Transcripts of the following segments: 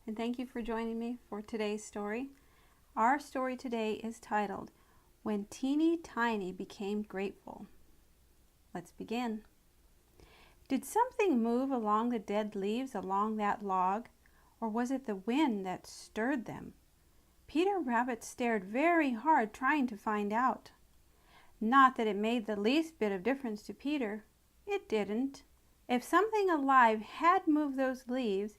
and thank you for joining me for today's story. Our story today is titled, When Teeny Tiny Became Grateful. Let's begin. Did something move along the dead leaves along that log, or was it the wind that stirred them? Peter Rabbit stared very hard trying to find out. Not that it made the least bit of difference to Peter. It didn't. If something alive had moved those leaves,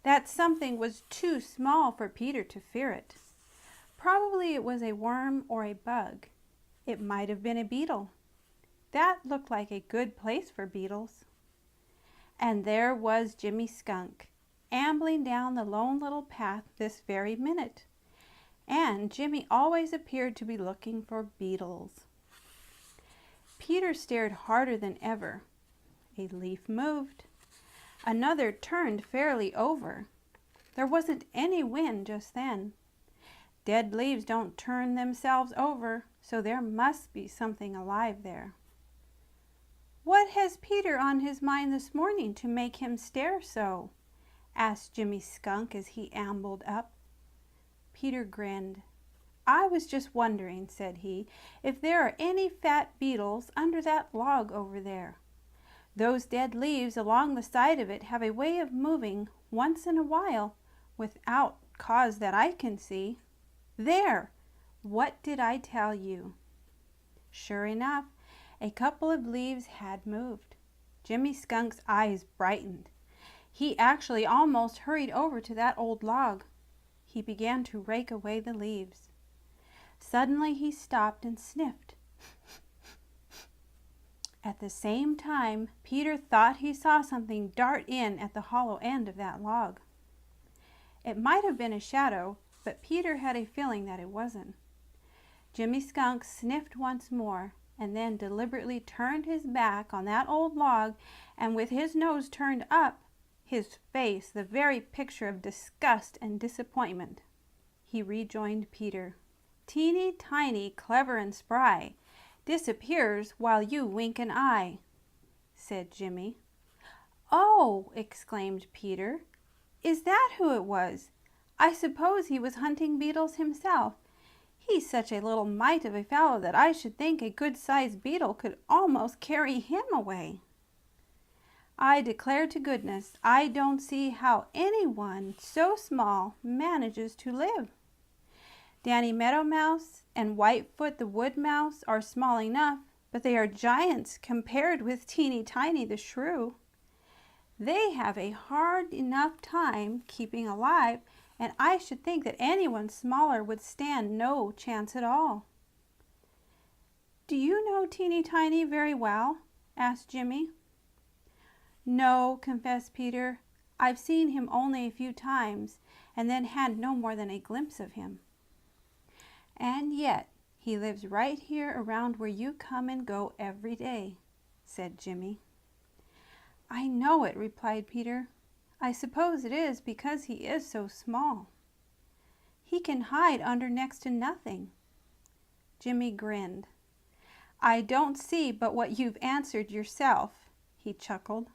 that something was too small for Peter to fear it. Probably it was a worm or a bug. It might have been a beetle. That looked like a good place for beetles. And there was Jimmy Skunk, ambling down the Lone Little Path this very minute. And Jimmy always appeared to be looking for beetles. Peter stared harder than ever. A leaf moved. Another turned fairly over. There wasn't any wind just then. Dead leaves don't turn themselves over, so there must be something alive there. "What has Peter on his mind this morning to make him stare so?" asked Jimmy Skunk as he ambled up. Peter grinned. "I was just wondering," said he, "if there are any fat beetles under that log over there. Those dead leaves along the side of it have a way of moving once in a while without cause that I can see. There! What did I tell you?" Sure enough, a couple of leaves had moved. Jimmy Skunk's eyes brightened. He actually almost hurried over to that old log. He began to rake away the leaves. Suddenly he stopped and sniffed. At the same time, Peter thought he saw something dart in at the hollow end of that log. It might have been a shadow, but Peter had a feeling that it wasn't. Jimmy Skunk sniffed once more and then deliberately turned his back on that old log, and with his nose turned up, his face the very picture of disgust and disappointment, he rejoined Peter. "Teeny tiny, clever and spry, disappears while you wink an eye," said Jimmy. "Oh!" exclaimed Peter. "Is that who it was? I suppose he was hunting beetles himself. He's such a little mite of a fellow that I should think a good-sized beetle could almost carry him away. I declare to goodness, I don't see how anyone so small manages to live. Danny Meadow Mouse and Whitefoot the Wood Mouse are small enough, but they are giants compared with Teeny Tiny the Shrew. They have a hard enough time keeping alive, and I should think that anyone smaller would stand no chance at all." "Do you know Teeny Tiny very well?" asked Jimmy. "No," confessed Peter. "I've seen him only a few times, and then had no more than a glimpse of him." "And yet he lives right here around where you come and go every day," said Jimmy. "I know it," replied Peter. "I suppose it is because he is so small. He can hide under next to nothing." Jimmy grinned. "I don't see but what you've answered yourself," he chuckled.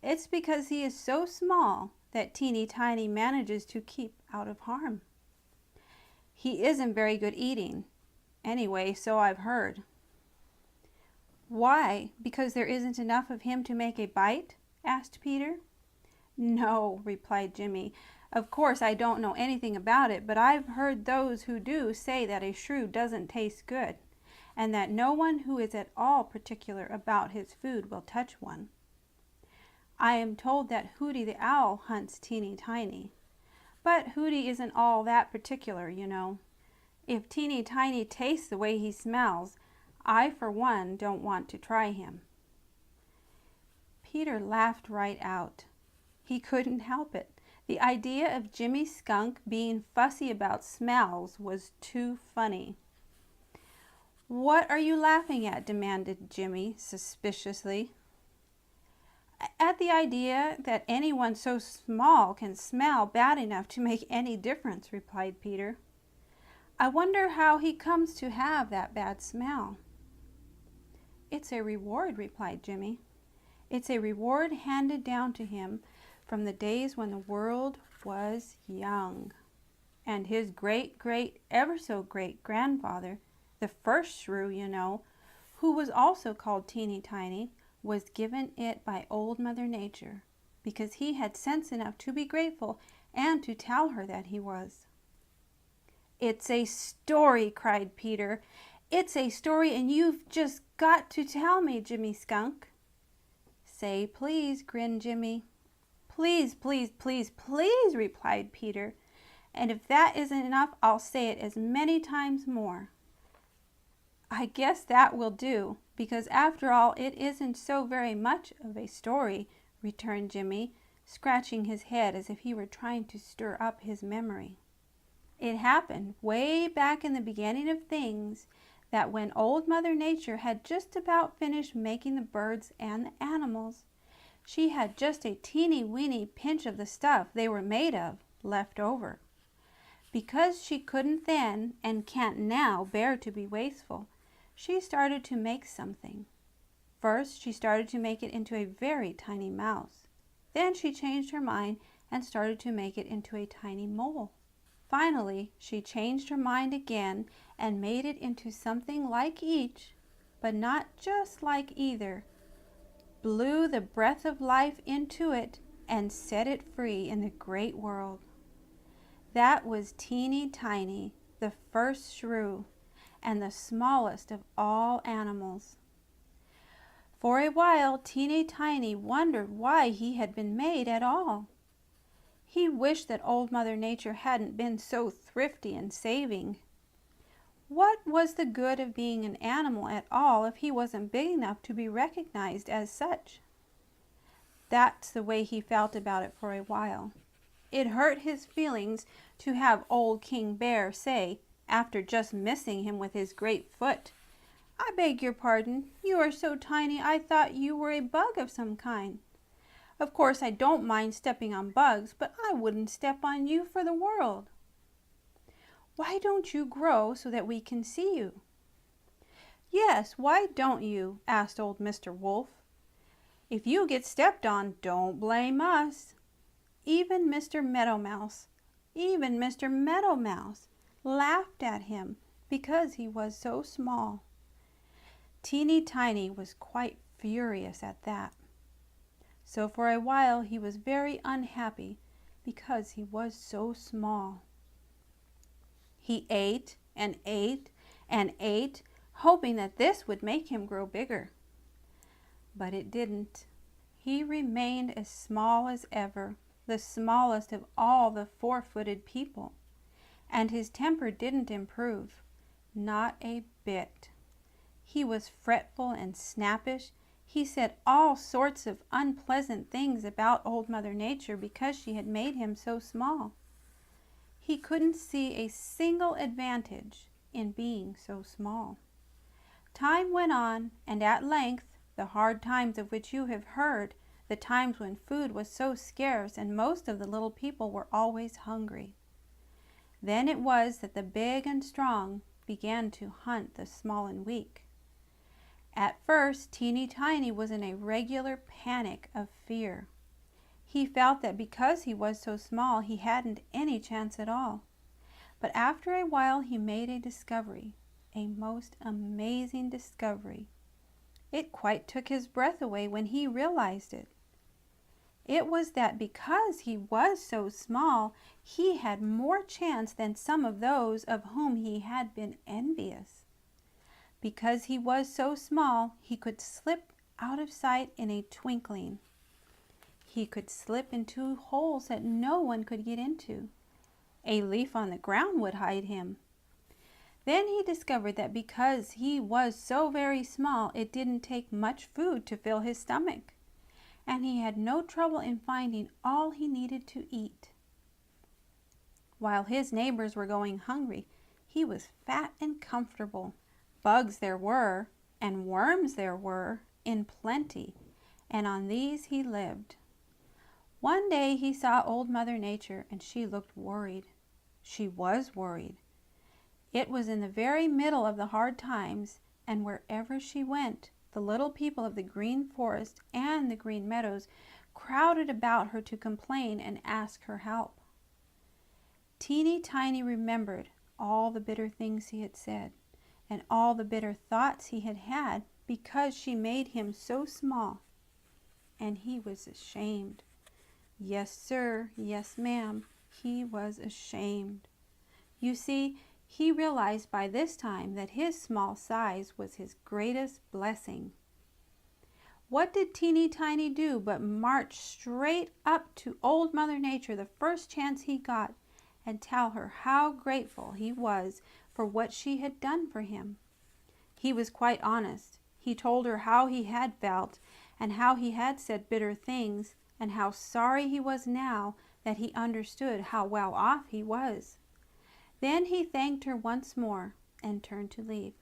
"It's because he is so small that Teeny Tiny manages to keep out of harm. He isn't very good eating. Anyway, so I've heard." "Why? Because there isn't enough of him to make a bite?" asked Peter. "No," replied Jimmy. "Of course I don't know anything about it, but I've heard those who do say that a shrew doesn't taste good, and that no one who is at all particular about his food will touch one. I am told that Hooty the Owl hunts Teeny Tiny. But Hooty isn't all that particular, you know. If Teeny Tiny tastes the way he smells, I for one don't want to try him." Peter laughed right out. He couldn't help it. The idea of Jimmy Skunk being fussy about smells was too funny. "What are you laughing at?" demanded Jimmy suspiciously. "At the idea that anyone so small can smell bad enough to make any difference," replied Peter. "I wonder how he comes to have that bad smell." "It's a reward," replied Jimmy. "It's a reward handed down to him from the days when the world was young. And his ever-so-great-grandfather, the first shrew, you know, who was also called Teeny Tiny, was given it by Old Mother Nature, because he had sense enough to be grateful and to tell her that he was. "It's a story!" cried Peter. "It's a story, and you've just got to tell me, Jimmy Skunk." "Say please," grinned Jimmy. "Please, please, please, please," replied Peter. "And if that isn't enough, I'll say it as many times more." "I guess that will do, because after all it isn't so very much of a story," returned Jimmy, scratching his head as if he were trying to stir up his memory. "It happened way back in the beginning of things that when Old Mother Nature had just about finished making the birds and the animals, she had just a teeny-weeny pinch of the stuff they were made of left over. Because she couldn't then and can't now bear to be wasteful, she started to make something. First, she started to make it into a very tiny mouse. Then she changed her mind and started to make it into a tiny mole. Finally, she changed her mind again and made it into something like each, but not just like either, blew the breath of life into it, and set it free in the great world. That was Teeny Tiny, the first shrew, and the smallest of all animals. For a while Teeny Tiny wondered why he had been made at all. He wished that Old Mother Nature hadn't been so thrifty and saving. What was the good of being an animal at all if he wasn't big enough to be recognized as such? That's the way he felt about it for a while. It hurt his feelings to have old King Bear say, after just missing him with his great foot, "I beg your pardon, you are so tiny I thought you were a bug of some kind. Of course I don't mind stepping on bugs, but I wouldn't step on you for the world. Why don't you grow so that we can see you?" "Yes, why don't you?" asked old Mr. Wolf. "If you get stepped on, don't blame us." Even Mr. Meadow Mouse laughed at him because he was so small. Teeny Tiny was quite furious at that. So for a while he was very unhappy because he was so small. He ate and ate and ate, hoping that this would make him grow bigger. But it didn't. He remained as small as ever, the smallest of all the four-footed people. And his temper didn't improve, not a bit. He was fretful and snappish. He said all sorts of unpleasant things about Old Mother Nature because she had made him so small. He couldn't see a single advantage in being so small. Time went on, and at length the hard times of which you have heard, the times when food was so scarce and most of the little people were always hungry. Then it was that the big and strong began to hunt the small and weak. At first, Teeny Tiny was in a regular panic of fear. He felt that because he was so small, he hadn't any chance at all. But after a while, he made a discovery, a most amazing discovery. It quite took his breath away when he realized it. It was that because he was so small, he had more chance than some of those of whom he had been envious. Because he was so small, he could slip out of sight in a twinkling. He could slip into holes that no one could get into. A leaf on the ground would hide him. Then he discovered that because he was so very small, it didn't take much food to fill his stomach, and he had no trouble in finding all he needed to eat. While his neighbors were going hungry, he was fat and comfortable. Bugs there were, and worms there were, in plenty, and on these he lived. One day he saw Old Mother Nature, and she looked worried. She was worried. It was in the very middle of the hard times, and wherever she went, the little people of the Green Forest and the Green Meadows crowded about her to complain and ask her help. Teeny Tiny remembered all the bitter things he had said and all the bitter thoughts he had had because she made him so small. And he was ashamed. Yes, sir. Yes, ma'am. He was ashamed. You see, he realized by this time that his small size was his greatest blessing. What did Teeny Tiny do but march straight up to Old Mother Nature the first chance he got and tell her how grateful he was for what she had done for him. He was quite honest. He told her how he had felt and how he had said bitter things and how sorry he was now that he understood how well off he was. Then he thanked her once more and turned to leave.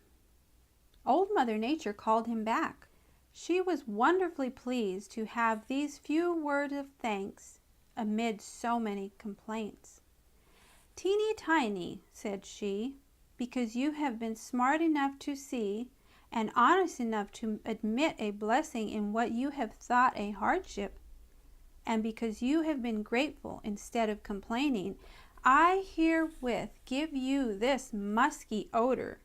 Old Mother Nature called him back. She was wonderfully pleased to have these few words of thanks amid so many complaints. Teeny Tiny, said she, because you have been smart enough to see and honest enough to admit a blessing in what you have thought a hardship, and because you have been grateful instead of complaining, I herewith give you this musky odor,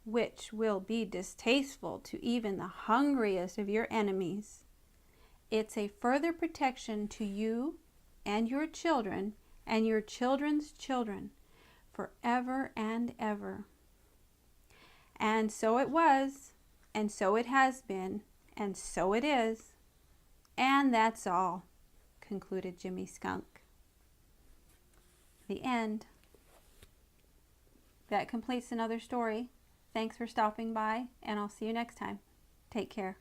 which will be distasteful to even the hungriest of your enemies. It's a further protection to you and your children and your children's children forever and ever. And so it was, and so it has been, and so it is. And that's all, concluded Jimmy Skunk. The end. That completes another story. Thanks for stopping by, and I'll see you next time. Take care.